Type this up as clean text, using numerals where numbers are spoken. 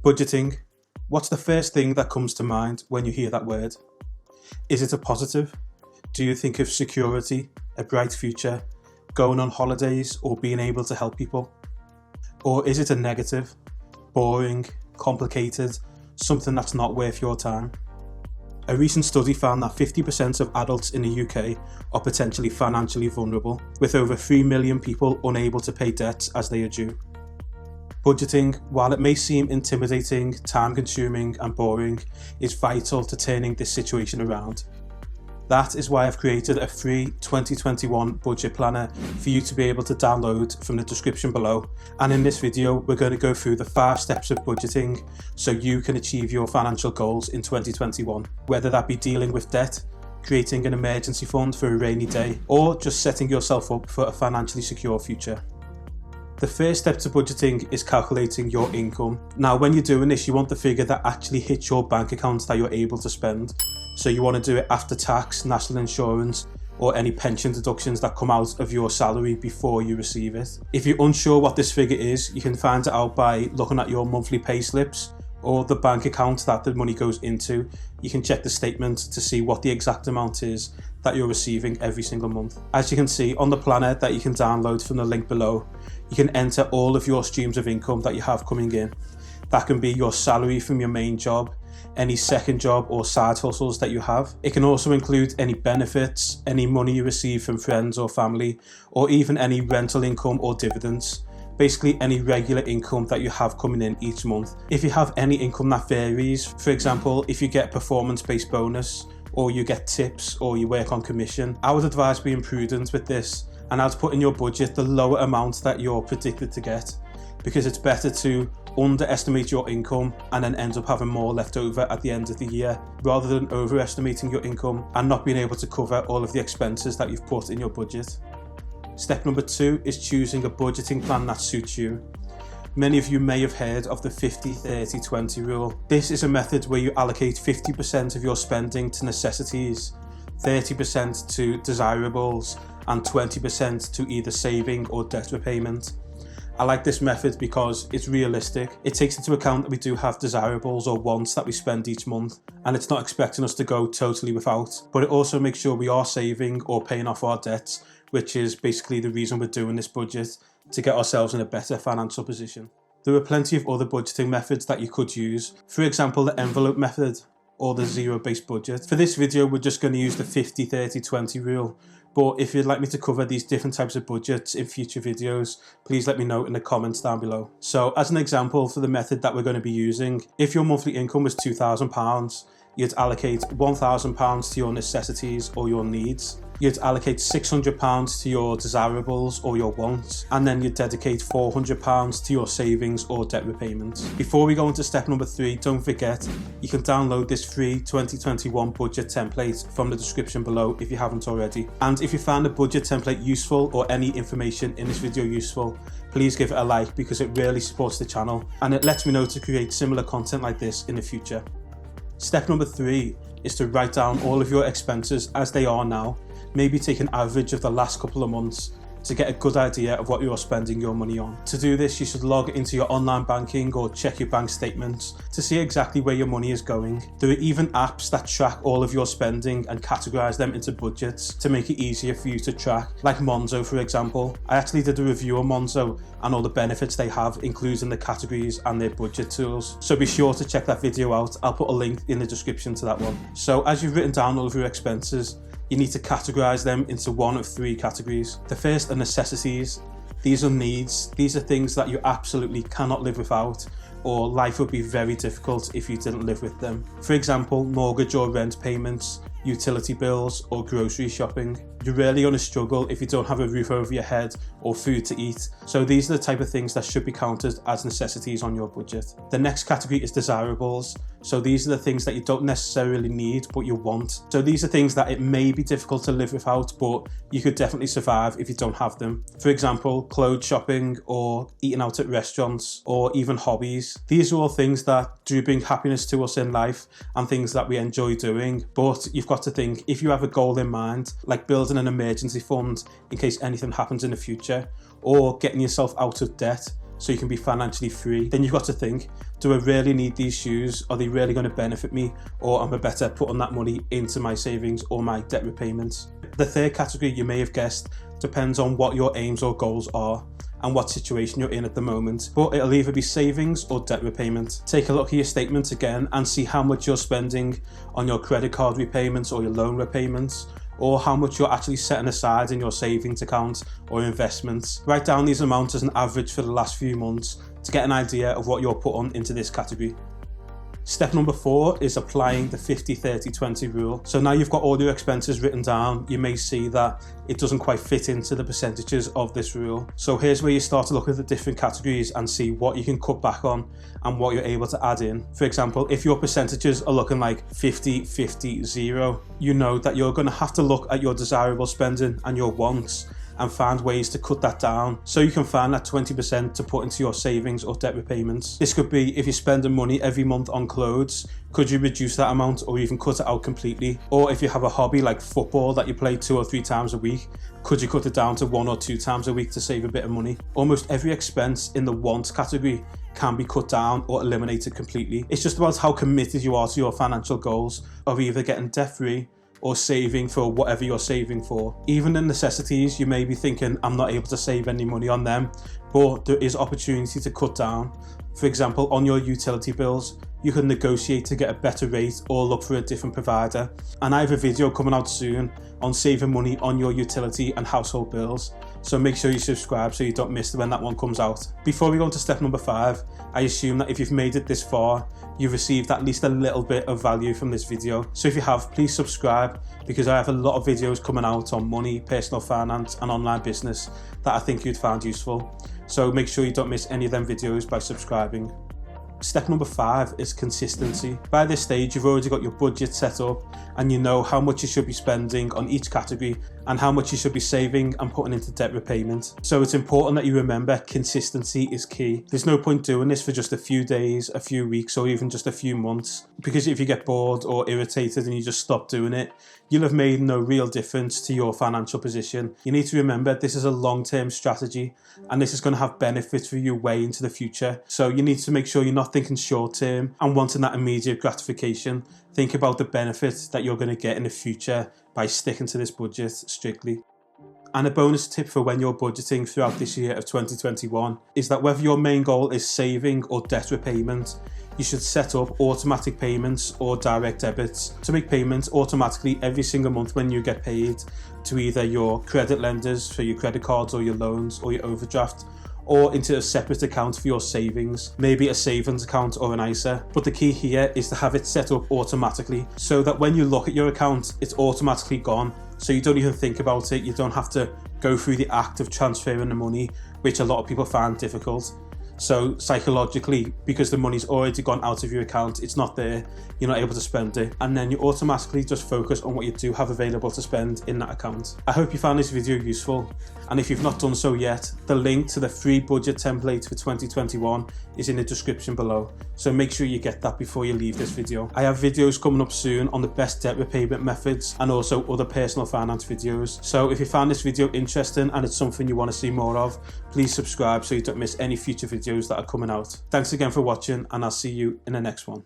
Budgeting. What's the first thing that comes to mind when you hear that word? Is it a positive? Do you think of security, a bright future, going on holidays, or being able to help people? Or is it a negative, boring, complicated, something that's not worth your time? A recent study found that 50% of adults in the UK are potentially financially vulnerable, with over 3 million people unable to pay debts as they are due. Budgeting, while it may seem intimidating, time-consuming and boring, is vital to turning this situation around. That is why I've created a free 2021 budget planner for you to be able to download from the description below. And in this video, we're going to go through the 5 steps of budgeting so you can achieve your financial goals in 2021. Whether that be dealing with debt, creating an emergency fund for a rainy day, or just setting yourself up for a financially secure future. The first step to budgeting is calculating your income. Now, when you're doing this, you want the figure that actually hits your bank account that you're able to spend. So you want to do it after tax, national insurance, or any pension deductions that come out of your salary before you receive it. If you're unsure what this figure is, you can find it out by looking at your monthly pay slips or the bank account that the money goes into. You can check the statement to see what the exact amount is that you're receiving every single month. As you can see on the planner that you can download from the link below, you can enter all of your streams of income that you have coming in. That can be your salary from your main job, any second job or side hustles that you have. It can also include any benefits, any money you receive from friends or family, or even any rental income or dividends. Basically any regular income that you have coming in each month. If you have any income that varies, for example, if you get performance-based bonus, or you get tips, or you work on commission, I would advise being prudent with this and I'd put in your budget the lower amount that you're predicted to get, because it's better to underestimate your income and then end up having more left over at the end of the year, rather than overestimating your income and not being able to cover all of the expenses that you've put in your budget. Step number 2 is choosing a budgeting plan that suits you. Many of you may have heard of the 50-30-20 rule. This is a method where you allocate 50% of your spending to necessities, 30% to desirables, and 20% to either saving or debt repayment. I like this method because it's realistic. It takes into account that we do have desirables or wants that we spend each month, and it's not expecting us to go totally without, but it also makes sure we are saving or paying off our debts, which is basically the reason we're doing this budget, to get ourselves in a better financial position. There are plenty of other budgeting methods that you could use. For example, the envelope method or the zero-based budget. For this video, we're just going to use the 50-30-20 rule. But if you'd like me to cover these different types of budgets in future videos, please let me know in the comments down below. So as an example for the method that we're going to be using, if your monthly income was £2,000, you'd allocate £1,000 to your necessities or your needs. You'd allocate £600 to your desirables or your wants, and then you'd dedicate £400 to your savings or debt repayments. Before we go into step number 3, don't forget you can download this free 2021 budget template from the description below if you haven't already. And if you found the budget template useful or any information in this video useful, please give it a like, because it really supports the channel and it lets me know to create similar content like this in the future. Step number 3 is to write down all of your expenses as they are now. Maybe take an average of the last couple of months to get a good idea of what you're spending your money on. To do this, you should log into your online banking or check your bank statements to see exactly where your money is going. There are even apps that track all of your spending and categorize them into budgets to make it easier for you to track, like Monzo for example. I actually did a review on Monzo and all the benefits they have, including the categories and their budget tools. So be sure to check that video out. I'll put a link in the description to that one. So as you've written down all of your expenses, you need to categorize them into one of 3 categories. The first are necessities. These are needs. These are things that you absolutely cannot live without, or life would be very difficult if you didn't live with them. For example, mortgage or rent payments, utility bills, or grocery shopping. You're really going to struggle if you don't have a roof over your head or food to eat. So these are the type of things that should be counted as necessities on your budget. The next category is desirables. So these are the things that you don't necessarily need, but you want. So these are things that it may be difficult to live without, but you could definitely survive if you don't have them. For example, clothes shopping or eating out at restaurants, or even hobbies. These are all things that do bring happiness to us in life and things that we enjoy doing. But you've got to think, if you have a goal in mind, like building an emergency fund in case anything happens in the future, or getting yourself out of debt, so you can be financially free. Then you've got to think, do I really need these shoes? Are they really going to benefit me? Or am I better putting that money into my savings or my debt repayments? The third category, you may have guessed, depends on what your aims or goals are and what situation you're in at the moment, but it'll either be savings or debt repayment. Take a look at your statements again and see how much you're spending on your credit card repayments or your loan repayments, or how much you're actually setting aside in your savings account or investments. Write down these amounts as an average for the last few months to get an idea of what you're putting into this category. Step number 4 is applying the 50-30-20 rule. So now you've got all your expenses written down, you may see that it doesn't quite fit into the percentages of this rule. So here's where you start to look at the different categories and see what you can cut back on and what you're able to add in. For example, if your percentages are looking like 50-50-0, you know that you're going to have to look at your desirable spending and your wants and find ways to cut that down, so you can find that 20% to put into your savings or debt repayments. This could be if you're spending money every month on clothes, could you reduce that amount or even cut it out completely? Or if you have a hobby like football that you play 2 or 3 times a week, could you cut it down to 1 or 2 times a week to save a bit of money? Almost every expense in the wants category can be cut down or eliminated completely. It's just about how committed you are to your financial goals of either getting debt free or saving for whatever you're saving for. Even the necessities, you may be thinking, I'm not able to save any money on them, but there is opportunity to cut down. For example, on your utility bills, you can negotiate to get a better rate or look for a different provider. And I have a video coming out soon on saving money on your utility and household bills, so make sure you subscribe so you don't miss when that one comes out. Before we go on to step number 5, I assume that if you've made it this far, you've received at least a little bit of value from this video. So if you have, please subscribe, because I have a lot of videos coming out on money, personal finance and online business that I think you'd find useful. So make sure you don't miss any of them videos by subscribing. Step number 5 is consistency. By this stage, you've already got your budget set up and you know how much you should be spending on each category and how much you should be saving and putting into debt repayment. So it's important that you remember consistency is key. There's no point doing this for just a few days, a few weeks, or even just a few months, because if you get bored or irritated and you just stop doing it, you'll have made no real difference to your financial position. You need to remember this is a long-term strategy and this is going to have benefits for you way into the future. So you need to make sure you're not thinking short-term and wanting that immediate gratification. Think about the benefits that you're going to get in the future by sticking to this budget strictly. And a bonus tip for when you're budgeting throughout this year of 2021 is that whether your main goal is saving or debt repayment, you should set up automatic payments or direct debits to make payments automatically every single month when you get paid to either your credit lenders for your credit cards or your loans or your overdraft, or into a separate account for your savings, maybe a savings account or an ISA. But the key here is to have it set up automatically so that when you look at your account, it's automatically gone. So you don't even think about it. You don't have to go through the act of transferring the money, which a lot of people find difficult. So psychologically, because the money's already gone out of your account, it's not there, you're not able to spend it, and then you automatically just focus on what you do have available to spend in that account. I hope you found this video useful, and if you've not done so yet, the link to the free budget template for 2021 is in the description below, so make sure you get that before you leave this video. I have videos coming up soon on the best debt repayment methods and also other personal finance videos. So if you found this video interesting and it's something you want to see more of, please subscribe so you don't miss any future videos that are coming out. Thanks again for watching, and I'll see you in the next one.